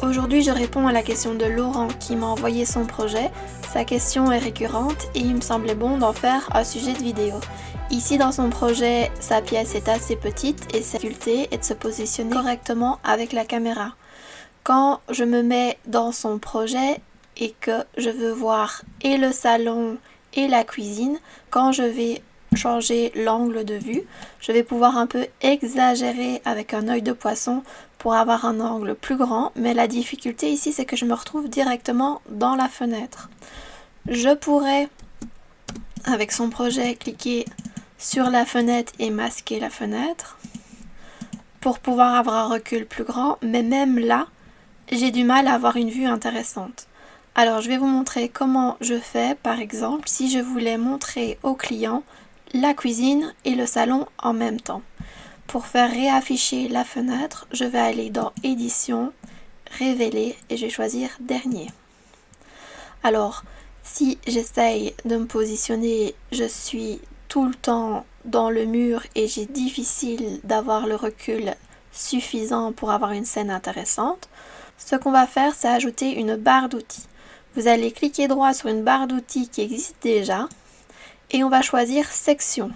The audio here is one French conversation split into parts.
Aujourd'hui, je réponds à la question de Laurent qui m'a envoyé son projet. Sa question est récurrente et il me semblait bon d'en faire un sujet de vidéo. Ici dans son projet, sa pièce est assez petite et sa difficulté est de se positionner correctement avec la caméra. Quand je me mets dans son projet et que je veux voir et le salon et la cuisine, quand je vais changer l'angle de vue, je vais pouvoir un peu exagérer avec un œil de poisson pour avoir un angle plus grand, mais la difficulté ici c'est que je me retrouve directement dans la fenêtre. Je pourrais, avec son projet, cliquer sur la fenêtre et masquer la fenêtre pour pouvoir avoir un recul plus grand, mais même là, j'ai du mal à avoir une vue intéressante. Alors je vais vous montrer comment je fais, par exemple, si je voulais montrer au client la cuisine et le salon en même temps. Pour faire réafficher la fenêtre, je vais aller dans Édition, Révéler et je vais choisir Dernier. Alors, si j'essaye de me positionner, je suis tout le temps dans le mur et j'ai difficile d'avoir le recul suffisant pour avoir une scène intéressante. Ce qu'on va faire, c'est ajouter une barre d'outils. Vous allez cliquer droit sur une barre d'outils qui existe déjà et on va choisir Section.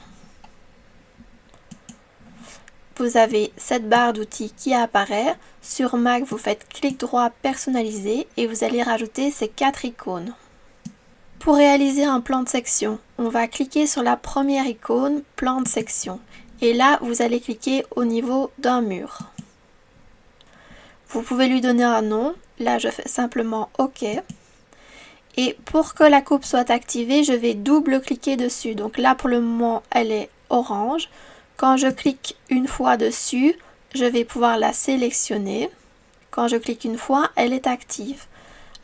Vous avez cette barre d'outils qui apparaît. Sur Mac, vous faites clic droit personnaliser et vous allez rajouter ces 4 icônes. Pour réaliser un plan de section, on va cliquer sur la première icône, plan de section. Et là, vous allez cliquer au niveau d'un mur. Vous pouvez lui donner un nom. Là, je fais simplement OK. Et pour que la coupe soit activée, je vais double-cliquer dessus. Donc là, pour le moment, elle est orange. Quand je clique une fois dessus, je vais pouvoir la sélectionner. Quand je clique une fois, elle est active.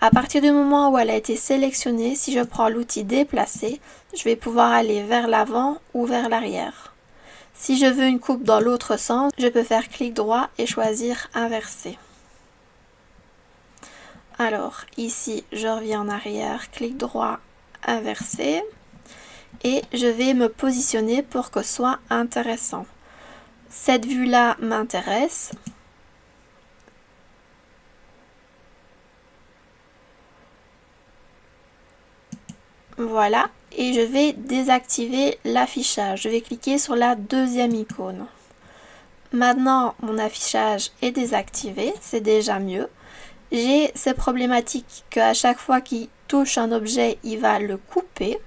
À partir du moment où elle a été sélectionnée, si je prends l'outil déplacer, je vais pouvoir aller vers l'avant ou vers l'arrière. Si je veux une coupe dans l'autre sens, je peux faire clic droit et choisir inverser. Alors ici, je reviens en arrière, clic droit, inverser. Et je vais me positionner pour que ce soit intéressant. Cette vue-là m'intéresse. Voilà, et je vais désactiver l'affichage. Je vais cliquer sur la deuxième icône. Maintenant, mon affichage est désactivé, c'est déjà mieux. J'ai ces problématiques qu'à chaque fois qu'il touche un objet, il va le couper.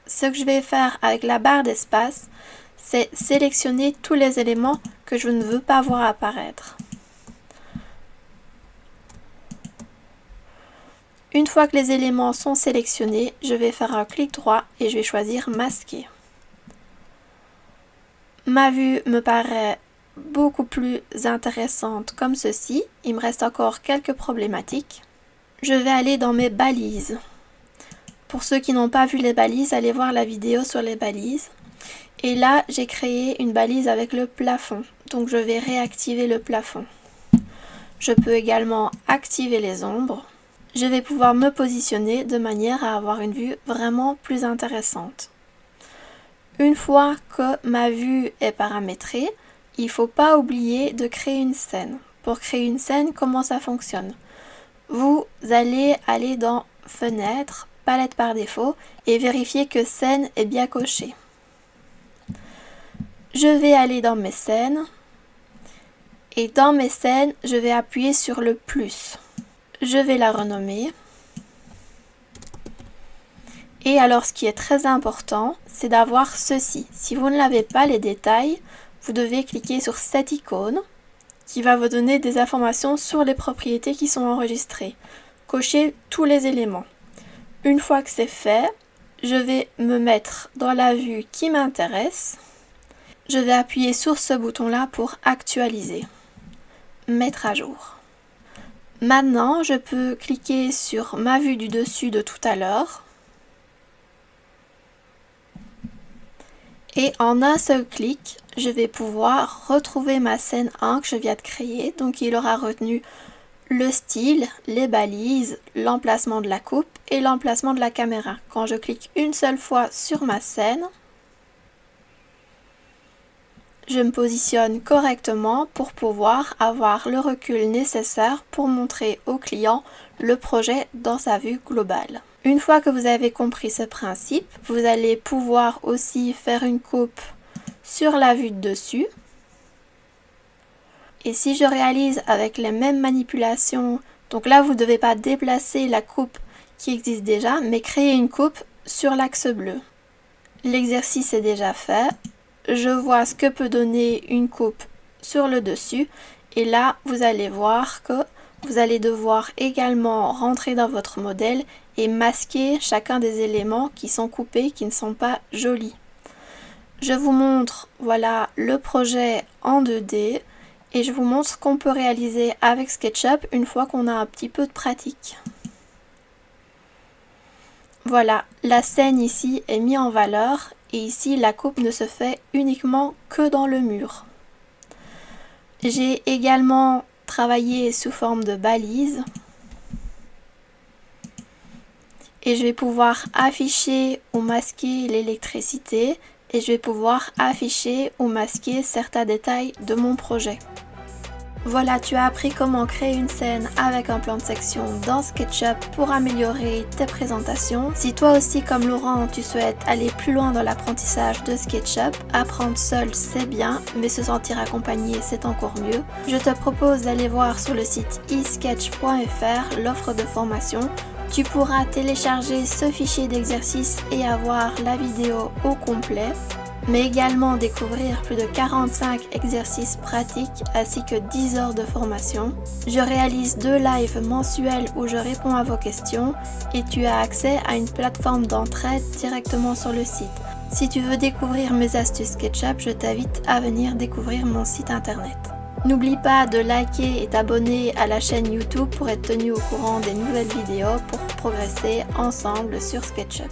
Ce que je vais faire avec la barre d'espace, c'est sélectionner tous les éléments que je ne veux pas voir apparaître. Une fois que les éléments sont sélectionnés, je vais faire un clic droit et je vais choisir masquer. Ma vue me paraît beaucoup plus intéressante comme ceci. Il me reste encore quelques problématiques. Je vais aller dans mes balises. Pour ceux qui n'ont pas vu les balises, allez voir la vidéo sur les balises. Et là, j'ai créé une balise avec le plafond. Donc je vais réactiver le plafond. Je peux également activer les ombres. Je vais pouvoir me positionner de manière à avoir une vue vraiment plus intéressante. Une fois que ma vue est paramétrée, il ne faut pas oublier de créer une scène. Pour créer une scène, comment ça fonctionne? Vous allez aller dans Fenêtre, Palette par défaut et vérifier que scène est bien cochée. Je vais aller dans mes scènes et dans mes scènes, je vais appuyer sur le plus. Je vais la renommer. Et alors ce qui est très important, c'est d'avoir ceci. Si vous ne l'avez pas, les détails, vous devez cliquer sur cette icône qui va vous donner des informations sur les propriétés qui sont enregistrées. Cochez tous les éléments. Une fois que c'est fait, je vais me mettre dans la vue qui m'intéresse. Je vais appuyer sur ce bouton-là pour actualiser, mettre à jour. Maintenant, je peux cliquer sur ma vue du dessus de tout à l'heure. Et en un seul clic, je vais pouvoir retrouver ma scène 1 que je viens de créer. Donc il aura retenu le style, les balises, l'emplacement de la coupe et l'emplacement de la caméra. Quand je clique une seule fois sur ma scène, Je me positionne correctement pour pouvoir avoir le recul nécessaire pour montrer au client le projet dans sa vue globale. Une fois que vous avez compris ce principe, vous allez pouvoir aussi faire une coupe sur la vue de dessus. Et si je réalise avec les mêmes manipulations, donc là vous ne devez pas déplacer la coupe qui existe déjà, mais créer une coupe sur l'axe bleu. L'exercice est déjà fait. Je vois ce que peut donner une coupe sur le dessus et là vous allez voir que vous allez devoir également rentrer dans votre modèle et masquer chacun des éléments qui sont coupés, qui ne sont pas jolis. Je vous montre voilà le projet en 2D et je vous montre ce qu'on peut réaliser avec SketchUp une fois qu'on a un petit peu de pratique. Voilà, la scène ici est mise en valeur et ici la coupe ne se fait uniquement que dans le mur. J'ai également travaillé sous forme de balise et je vais pouvoir afficher ou masquer l'électricité et je vais pouvoir afficher ou masquer certains détails de mon projet. Voilà, tu as appris comment créer une scène avec un plan de section dans SketchUp pour améliorer tes présentations. Si toi aussi, comme Laurent, tu souhaites aller plus loin dans l'apprentissage de SketchUp, apprendre seul c'est bien, mais se sentir accompagné c'est encore mieux. Je te propose d'aller voir sur le site esketch.fr l'offre de formation. Tu pourras télécharger ce fichier d'exercice et avoir la vidéo au complet, mais également découvrir plus de 45 exercices pratiques ainsi que 10 heures de formation. Je réalise 2 lives mensuels où je réponds à vos questions et tu as accès à une plateforme d'entraide directement sur le site. Si tu veux découvrir mes astuces SketchUp, je t'invite à venir découvrir mon site internet. N'oublie pas de liker et t'abonner à la chaîne YouTube pour être tenu au courant des nouvelles vidéos pour progresser ensemble sur SketchUp.